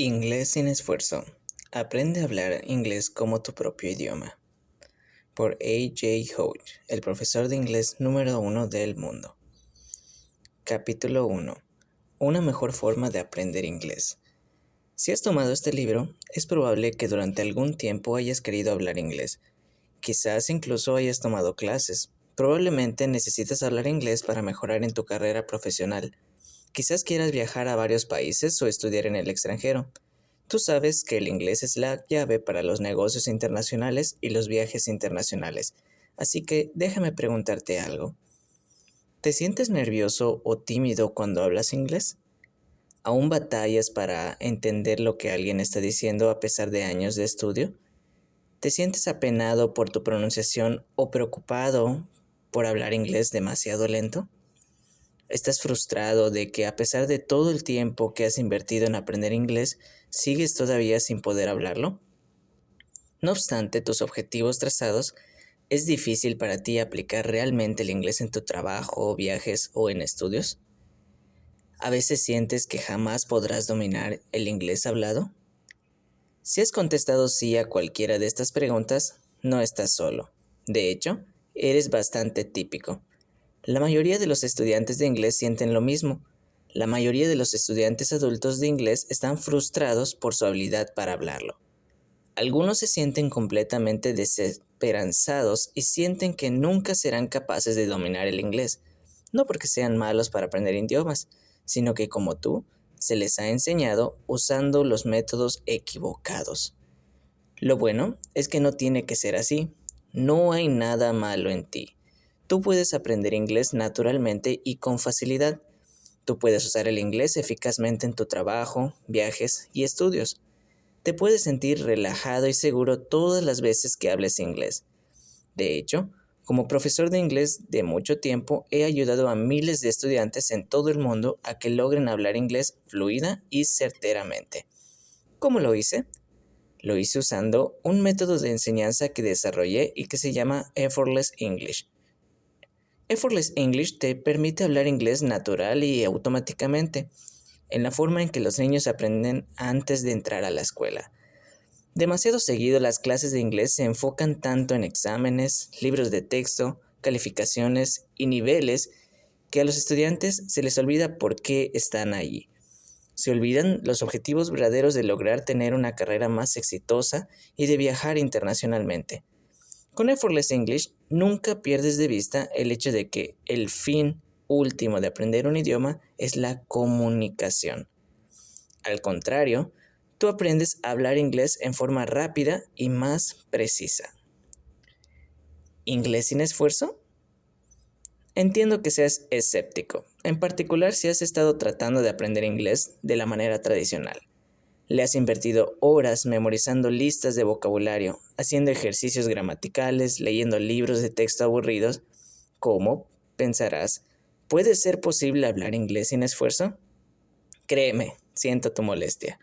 Inglés sin esfuerzo. Aprende a hablar inglés como tu propio idioma. Por A.J. Hodge, el profesor de inglés número 1 del mundo. Capítulo 1. Una mejor forma de aprender inglés. Si has tomado este libro, es probable que durante algún tiempo hayas querido hablar inglés. Quizás incluso hayas tomado clases. Probablemente necesitas hablar inglés para mejorar en tu carrera profesional. Quizás quieras viajar a varios países o estudiar en el extranjero. Tú sabes que el inglés es la llave para los negocios internacionales y los viajes internacionales, así que déjame preguntarte algo. ¿Te sientes nervioso o tímido cuando hablas inglés? ¿Aún batallas para entender lo que alguien está diciendo a pesar de años de estudio? ¿Te sientes apenado por tu pronunciación o preocupado por hablar inglés demasiado lento? ¿Estás frustrado de que a pesar de todo el tiempo que has invertido en aprender inglés, sigues todavía sin poder hablarlo? No obstante tus objetivos trazados, ¿es difícil para ti aplicar realmente el inglés en tu trabajo, viajes o en estudios? ¿A veces sientes que jamás podrás dominar el inglés hablado? Si has contestado sí a cualquiera de estas preguntas, no estás solo. De hecho, eres bastante típico. La mayoría de los estudiantes de inglés sienten lo mismo. La mayoría de los estudiantes adultos de inglés están frustrados por su habilidad para hablarlo. Algunos se sienten completamente desesperanzados y sienten que nunca serán capaces de dominar el inglés, no porque sean malos para aprender idiomas, sino que como tú, se les ha enseñado usando los métodos equivocados. Lo bueno es que no tiene que ser así. No hay nada malo en ti. Tú puedes aprender inglés naturalmente y con facilidad. Tú puedes usar el inglés eficazmente en tu trabajo, viajes y estudios. Te puedes sentir relajado y seguro todas las veces que hables inglés. De hecho, como profesor de inglés de mucho tiempo, he ayudado a miles de estudiantes en todo el mundo a que logren hablar inglés fluida y certeramente. ¿Cómo lo hice? Lo hice usando un método de enseñanza que desarrollé y que se llama Effortless English. Effortless English te permite hablar inglés natural y automáticamente, en la forma en que los niños aprenden antes de entrar a la escuela. Demasiado seguido las clases de inglés se enfocan tanto en exámenes, libros de texto, calificaciones y niveles que a los estudiantes se les olvida por qué están allí. Se olvidan los objetivos verdaderos de lograr tener una carrera más exitosa y de viajar internacionalmente. Con Effortless English nunca pierdes de vista el hecho de que el fin último de aprender un idioma es la comunicación. Al contrario, tú aprendes a hablar inglés en forma rápida y más precisa. ¿Inglés sin esfuerzo? Entiendo que seas escéptico, en particular si has estado tratando de aprender inglés de la manera tradicional. Le has invertido horas memorizando listas de vocabulario, haciendo ejercicios gramaticales, leyendo libros de texto aburridos. ¿Cómo? Pensarás, ¿puede ser posible hablar inglés sin esfuerzo? Créeme, siento tu molestia.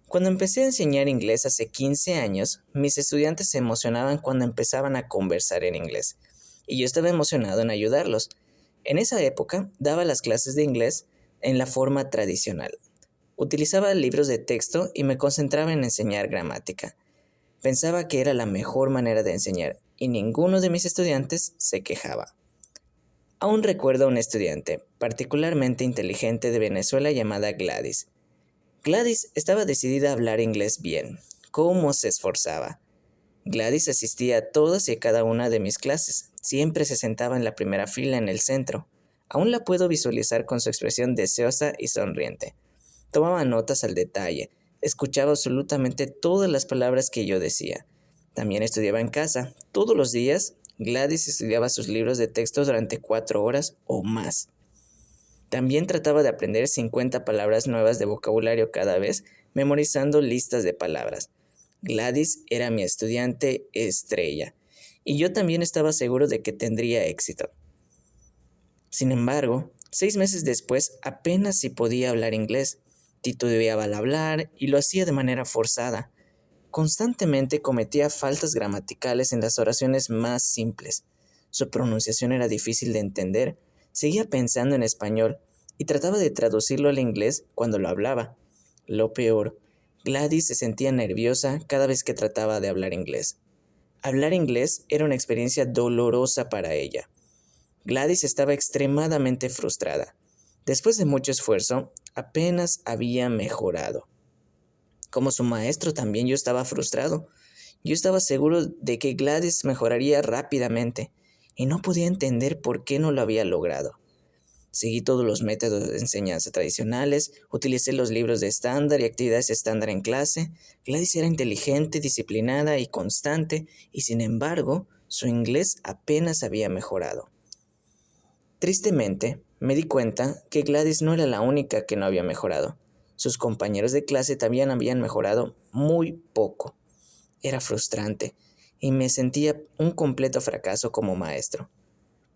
Cuando empecé a enseñar inglés hace 15 años, mis estudiantes se emocionaban cuando empezaban a conversar en inglés, y yo estaba emocionado en ayudarlos. En esa época, daba las clases de inglés en la forma tradicional. Utilizaba libros de texto y me concentraba en enseñar gramática. Pensaba que era la mejor manera de enseñar, y ninguno de mis estudiantes se quejaba. Aún recuerdo a una estudiante, particularmente inteligente de Venezuela llamada Gladys. Gladys estaba decidida a hablar inglés bien. ¿Cómo se esforzaba? Gladys asistía a todas y a cada una de mis clases. Siempre se sentaba en la primera fila en el centro. Aún la puedo visualizar con su expresión deseosa y sonriente. Tomaba notas al detalle. Escuchaba absolutamente todas las palabras que yo decía. También estudiaba en casa. Todos los días, Gladys estudiaba sus libros de texto durante 4 horas o más. También trataba de aprender 50 palabras nuevas de vocabulario cada vez, memorizando listas de palabras. Gladys era mi estudiante estrella, y yo también estaba seguro de que tendría éxito. Sin embargo, 6 meses después apenas si podía hablar inglés. Titubeaba al hablar y lo hacía de manera forzada. Constantemente cometía faltas gramaticales en las oraciones más simples. Su pronunciación era difícil de entender. Seguía pensando en español y trataba de traducirlo al inglés cuando lo hablaba. Lo peor Gladys se sentía nerviosa cada vez que trataba de hablar inglés. Hablar inglés era una experiencia dolorosa para ella. Gladys estaba extremadamente frustrada. Después de mucho esfuerzo, apenas había mejorado. Como su maestro también yo estaba frustrado. Yo estaba seguro de que Gladys mejoraría rápidamente y no podía entender por qué no lo había logrado. Seguí todos los métodos de enseñanza tradicionales, utilicé los libros de estándar y actividades estándar en clase. Gladys era inteligente, disciplinada y constante, y sin embargo, su inglés apenas había mejorado. Tristemente, me di cuenta que Gladys no era la única que no había mejorado. Sus compañeros de clase también habían mejorado muy poco. Era frustrante y me sentía un completo fracaso como maestro.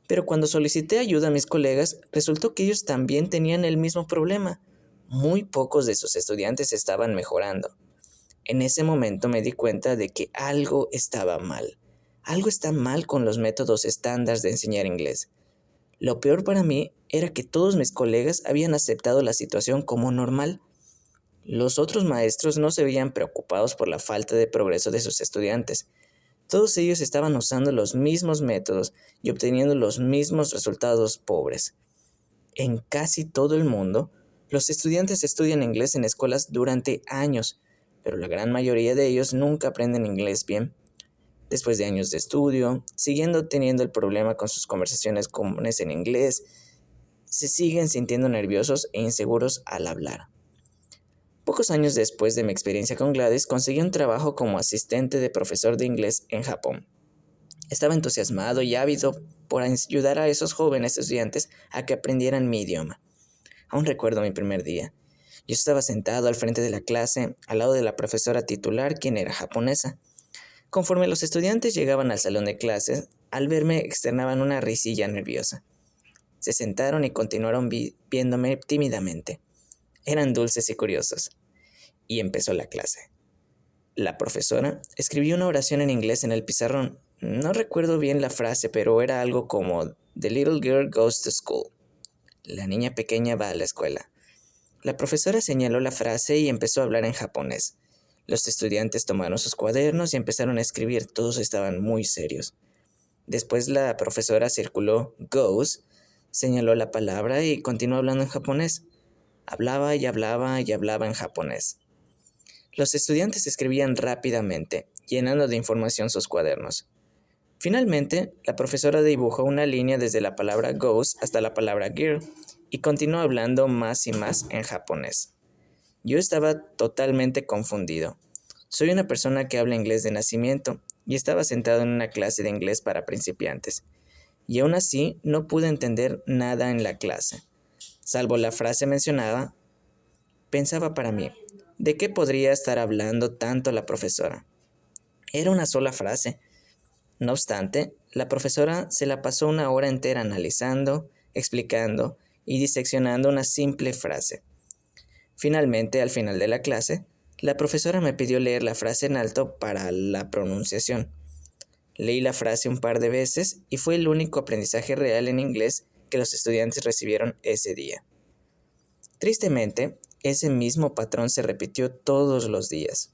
Pero cuando solicité ayuda a mis colegas, resultó que ellos también tenían el mismo problema. Muy pocos de sus estudiantes estaban mejorando. En ese momento me di cuenta de que algo estaba mal. Algo está mal con los métodos estándar de enseñar inglés. Lo peor para mí era que todos mis colegas habían aceptado la situación como normal. Los otros maestros no se veían preocupados por la falta de progreso de sus estudiantes. Todos ellos estaban usando los mismos métodos y obteniendo los mismos resultados pobres. En casi todo el mundo, los estudiantes estudian inglés en escuelas durante años, pero la gran mayoría de ellos nunca aprenden inglés bien. Después de años de estudio, siguiendo teniendo el problema con sus conversaciones comunes en inglés, se siguen sintiendo nerviosos e inseguros al hablar. Pocos años después de mi experiencia con Gladys, conseguí un trabajo como asistente de profesor de inglés en Japón. Estaba entusiasmado y ávido por ayudar a esos jóvenes estudiantes a que aprendieran mi idioma. Aún recuerdo mi primer día. Yo estaba sentado al frente de la clase, al lado de la profesora titular, quien era japonesa. Conforme los estudiantes llegaban al salón de clases, al verme externaban una risilla nerviosa. Se sentaron y continuaron viéndome tímidamente. Eran dulces y curiosos. Y empezó la clase. La profesora escribió una oración en inglés en el pizarrón. No recuerdo bien la frase, pero era algo como "The little girl goes to school". La niña pequeña va a la escuela. La profesora señaló la frase y empezó a hablar en japonés. Los estudiantes tomaron sus cuadernos y empezaron a escribir. Todos estaban muy serios. Después la profesora circuló "goes", señaló la palabra y continuó hablando en japonés. Hablaba y hablaba y hablaba en japonés. Los estudiantes escribían rápidamente, llenando de información sus cuadernos. Finalmente, la profesora dibujó una línea desde la palabra goes hasta la palabra girl y continuó hablando más y más en japonés. Yo estaba totalmente confundido. Soy una persona que habla inglés de nacimiento y estaba sentado en una clase de inglés para principiantes. Y aún así no pude entender nada en la clase. Salvo la frase mencionada, pensaba para mí, ¿de qué podría estar hablando tanto la profesora? Era una sola frase. No obstante, la profesora se la pasó una hora entera analizando, explicando y diseccionando una simple frase. Finalmente, al final de la clase, la profesora me pidió leer la frase en alto para la pronunciación. Leí la frase un par de veces y fue el único aprendizaje real en inglés que los estudiantes recibieron ese día. Tristemente, ese mismo patrón se repitió todos los días.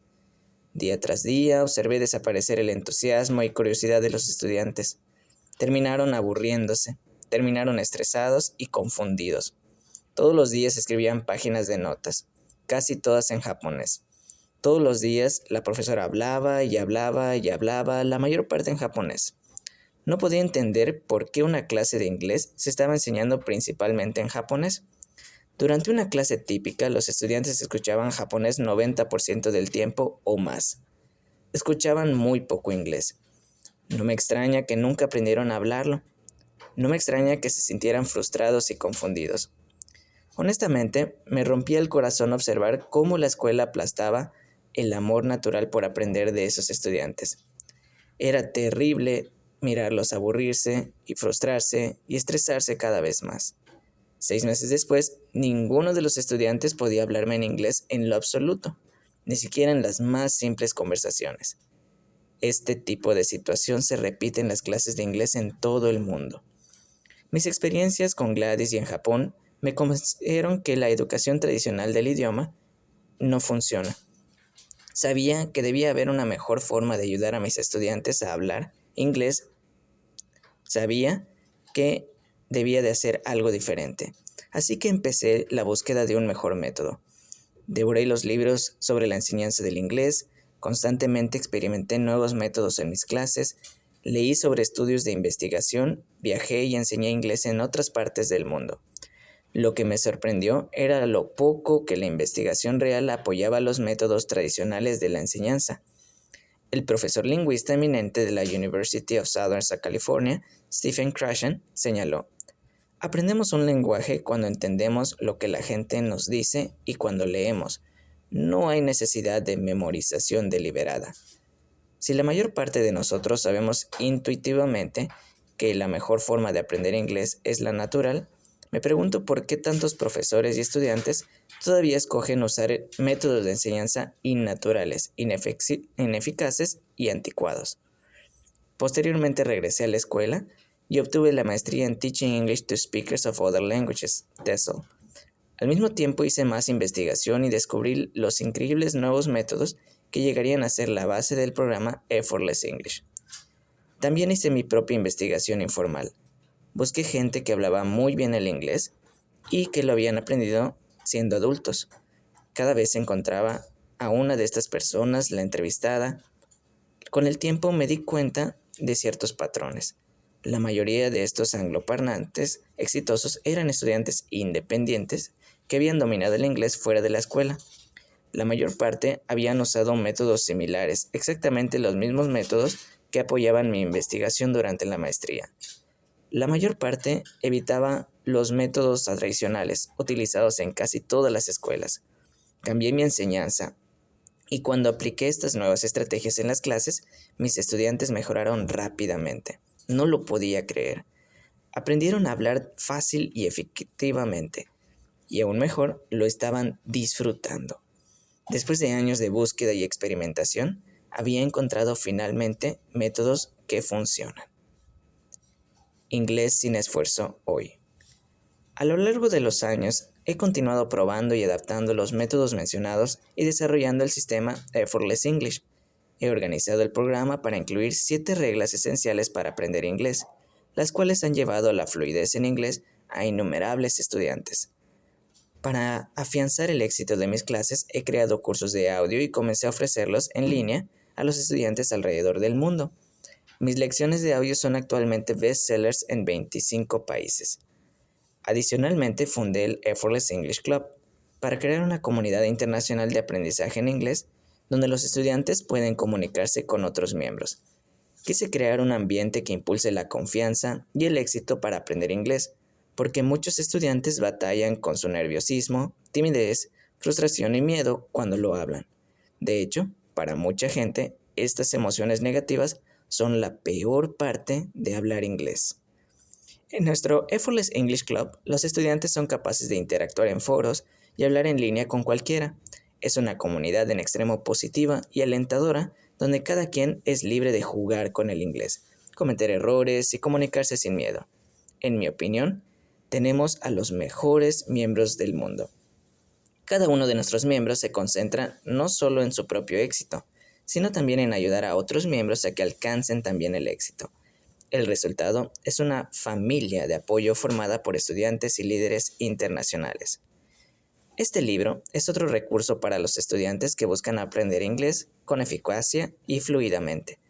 Día tras día observé desaparecer el entusiasmo y curiosidad de los estudiantes. Terminaron aburriéndose, terminaron estresados y confundidos. Todos los días escribían páginas de notas, casi todas en japonés. Todos los días la profesora hablaba y hablaba y hablaba, la mayor parte en japonés. No podía entender por qué una clase de inglés se estaba enseñando principalmente en japonés. Durante una clase típica, los estudiantes escuchaban japonés 90% del tiempo o más. Escuchaban muy poco inglés. No me extraña que nunca aprendieron a hablarlo. No me extraña que se sintieran frustrados y confundidos. Honestamente, me rompía el corazón observar cómo la escuela aplastaba el amor natural por aprender de esos estudiantes. Era terrible mirarlos aburrirse y frustrarse y estresarse cada vez más. 6 meses después, ninguno de los estudiantes podía hablarme en inglés en lo absoluto, ni siquiera en las más simples conversaciones. Este tipo de situación se repite en las clases de inglés en todo el mundo. Mis experiencias con Gladys y en Japón me convencieron que la educación tradicional del idioma no funciona. Sabía que debía haber una mejor forma de ayudar a mis estudiantes a hablar inglés. Sabía que debía de hacer algo diferente. Así que empecé la búsqueda de un mejor método. Devoré los libros sobre la enseñanza del inglés, constantemente experimenté nuevos métodos en mis clases, leí sobre estudios de investigación, viajé y enseñé inglés en otras partes del mundo. Lo que me sorprendió era lo poco que la investigación real apoyaba los métodos tradicionales de la enseñanza. El profesor lingüista eminente de la University of Southern California, Stephen Krashen, señaló: aprendemos un lenguaje cuando entendemos lo que la gente nos dice y cuando leemos. No hay necesidad de memorización deliberada. Si la mayor parte de nosotros sabemos intuitivamente que la mejor forma de aprender inglés es la natural, me pregunto por qué tantos profesores y estudiantes todavía escogen usar métodos de enseñanza innaturales, ineficaces y anticuados. Posteriormente regresé a la escuela y obtuve la maestría en Teaching English to Speakers of Other Languages, TESOL. Al mismo tiempo hice más investigación y descubrí los increíbles nuevos métodos que llegarían a ser la base del programa Effortless English. También hice mi propia investigación informal. Busqué gente que hablaba muy bien el inglés y que lo habían aprendido siendo adultos. Cada vez encontraba a una de estas personas, la entrevistada. Con el tiempo me di cuenta de ciertos patrones. La mayoría de estos angloparlantes exitosos eran estudiantes independientes que habían dominado el inglés fuera de la escuela. La mayor parte habían usado métodos similares, exactamente los mismos métodos que apoyaban mi investigación durante la maestría. La mayor parte evitaba los métodos tradicionales utilizados en casi todas las escuelas. Cambié mi enseñanza y cuando apliqué estas nuevas estrategias en las clases, mis estudiantes mejoraron rápidamente. No lo podía creer. Aprendieron a hablar fácil y efectivamente, y aún mejor, lo estaban disfrutando. Después de años de búsqueda y experimentación, había encontrado finalmente métodos que funcionan. Inglés sin esfuerzo hoy. A lo largo de los años, he continuado probando y adaptando los métodos mencionados y desarrollando el sistema Effortless English. He organizado el programa para incluir 7 reglas esenciales para aprender inglés, las cuales han llevado a la fluidez en inglés a innumerables estudiantes. Para afianzar el éxito de mis clases, he creado cursos de audio y comencé a ofrecerlos en línea a los estudiantes alrededor del mundo. Mis lecciones de audio son actualmente bestsellers en 25 países. Adicionalmente, fundé el Effortless English Club para crear una comunidad internacional de aprendizaje en inglés donde los estudiantes pueden comunicarse con otros miembros. Quise crear un ambiente que impulse la confianza y el éxito para aprender inglés, porque muchos estudiantes batallan con su nerviosismo, timidez, frustración y miedo cuando lo hablan. De hecho, para mucha gente, estas emociones negativas son la peor parte de hablar inglés. En nuestro Effortless English Club, los estudiantes son capaces de interactuar en foros y hablar en línea con cualquiera. Es una comunidad en extremo positiva y alentadora, donde cada quien es libre de jugar con el inglés, cometer errores y comunicarse sin miedo. En mi opinión, tenemos a los mejores miembros del mundo. Cada uno de nuestros miembros se concentra no solo en su propio éxito, sino también en ayudar a otros miembros a que alcancen también el éxito. El resultado es una familia de apoyo formada por estudiantes y líderes internacionales. Este libro es otro recurso para los estudiantes que buscan aprender inglés con eficacia y fluidamente.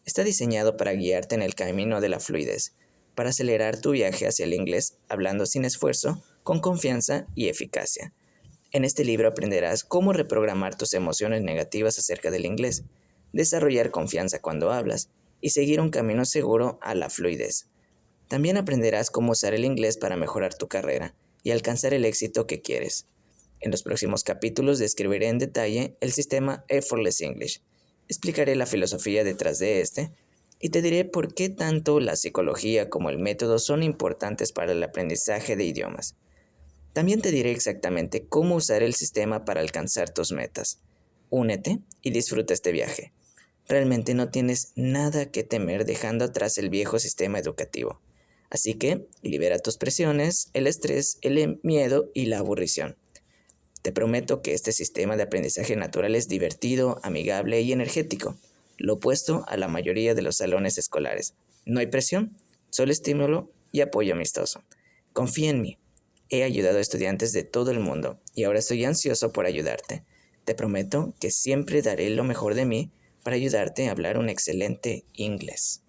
Está diseñado para guiarte en el camino de la fluidez, para acelerar tu viaje hacia el inglés hablando sin esfuerzo, con confianza y eficacia. En este libro aprenderás cómo reprogramar tus emociones negativas acerca del inglés, desarrollar confianza cuando hablas y seguir un camino seguro a la fluidez. También aprenderás cómo usar el inglés para mejorar tu carrera y alcanzar el éxito que quieres. En los próximos capítulos describiré en detalle el sistema Effortless English, explicaré la filosofía detrás de este y te diré por qué tanto la psicología como el método son importantes para el aprendizaje de idiomas. También te diré exactamente cómo usar el sistema para alcanzar tus metas. Únete y disfruta este viaje. Realmente no tienes nada que temer dejando atrás el viejo sistema educativo. Así que libera tus presiones, el estrés, el miedo y la aburrición. Te prometo que este sistema de aprendizaje natural es divertido, amigable y energético, lo opuesto a la mayoría de los salones escolares. No hay presión, solo estímulo y apoyo amistoso. Confía en mí. He ayudado a estudiantes de todo el mundo y ahora estoy ansioso por ayudarte. Te prometo que siempre daré lo mejor de mí para ayudarte a hablar un excelente inglés.